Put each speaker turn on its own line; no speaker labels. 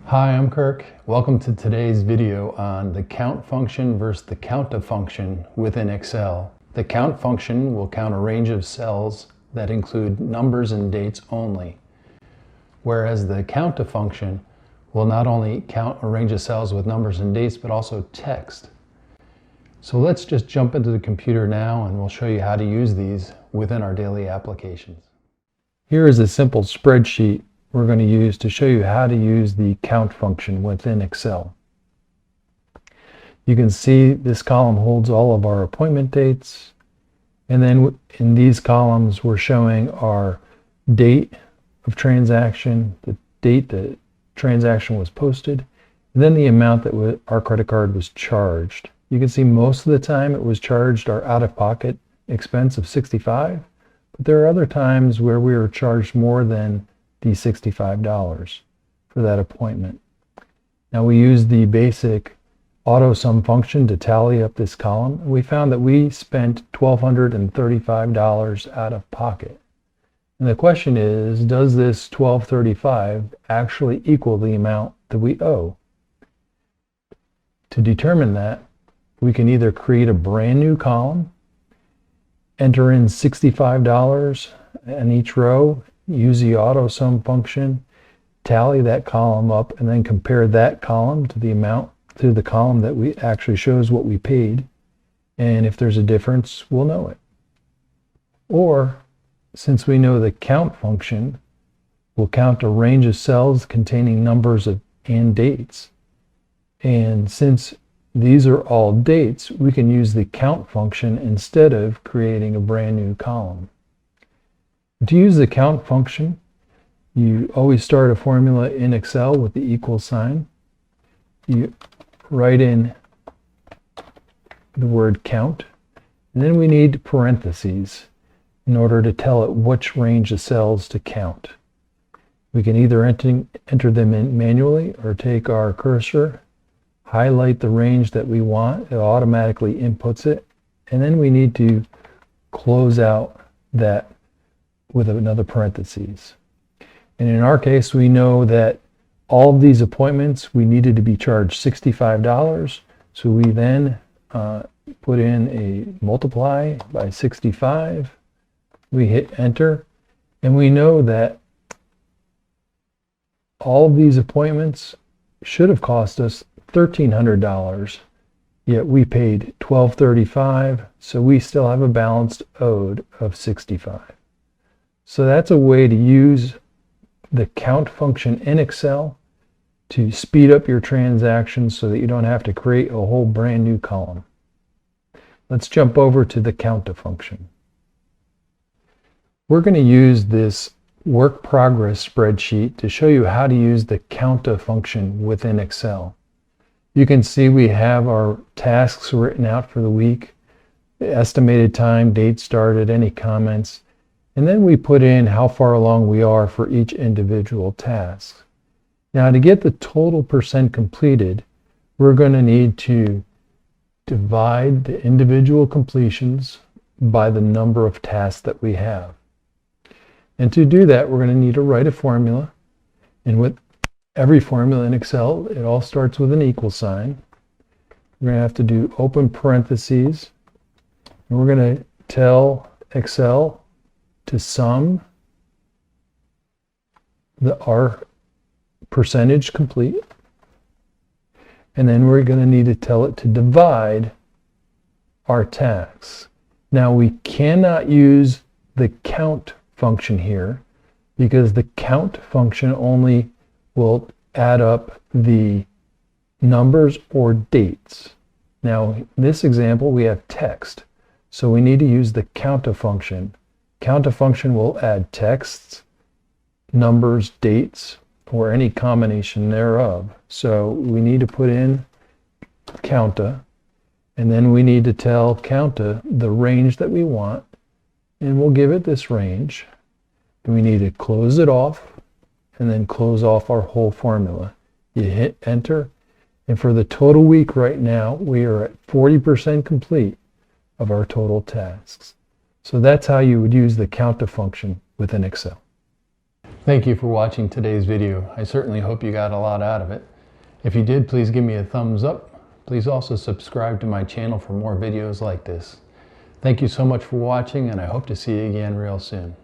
Hi, I'm Kirk. Welcome to today's video on the count function versus the Counta function within Excel. The count function will count a range of cells that include numbers and dates only, whereas the Counta function will not only count a range of cells with numbers and dates, but also text. So let's just jump into the computer now and we'll show you how to use these within our daily applications. Here is a simple spreadsheet we're going to use to show you how to use the count function within Excel. You can see this column holds all of our appointment dates, and then in these columns we're showing our date of transaction, the date the transaction was posted, and then the amount that our credit card was charged. You can see most of the time it was charged our out-of-pocket expense of $65, but there are other times where we were charged more than the $65 for that appointment. Now we used the basic auto sum function to tally up this column, and we found that we spent $1,235 out of pocket. And the question is, does this $1,235 actually equal the amount that we owe? To determine that, we can either create a brand new column, enter in $65 in each row, use the auto sum function, tally that column up, and then compare that column to the amount to the column that we actually shows what we paid, and if there's a difference, we'll know it. Or, since we know the count function, we'll count a range of cells containing numbers and dates, and since these are all dates, we can use the count function instead of creating a brand new column. To use the count function, you always start a formula in Excel with the equal sign. You write in the word count, and then we need parentheses in order to tell it which range of cells to count. We can either enter them in manually or take our cursor, highlight the range that we want, it automatically inputs it, and then we need to close out that with another parentheses. And in our case, we know that all of these appointments we needed to be charged $65, so we then put in a multiply by 65, we hit enter, and we know that all of these appointments should have cost us $1,300, yet we paid $1,235, so we still have a balance owed of $65. So that's a way to use the count function in Excel to speed up your transactions so that you don't have to create a whole brand new column. Let's jump over to the Counta function. We're going to use this work progress spreadsheet to show you how to use the Counta function within Excel. You can see we have our tasks written out for the week, the estimated time, date started, any comments, and then we put in how far along we are for each individual task. Now to get the total percent completed, we're going to need to divide the individual completions by the number of tasks that we have. And to do that, we're going to need to write a formula. And with every formula in Excel, it all starts with an equal sign. We're going to have to do open parentheses, and we're going to tell Excel to sum our percentage complete, and then we're going to need to tell it to divide our tasks. Now we cannot use the count function here because the count function only will add up the numbers or dates. Now in this example we have text, so we need to use the Counta function. Counta function will add texts, numbers, dates, or any combination thereof. So we need to put in Counta, and then we need to tell Counta the range that we want, and we'll give it this range. And we need to close it off, and then close off our whole formula. You hit enter, and for the total week right now, we are at 40% complete of our total tasks. So that's how you would use the Counta function within Excel. Thank you for watching today's video. I certainly hope you got a lot out of it. If you did, please give me a thumbs up. Please also subscribe to my channel for more videos like this. Thank you so much for watching, and I hope to see you again real soon.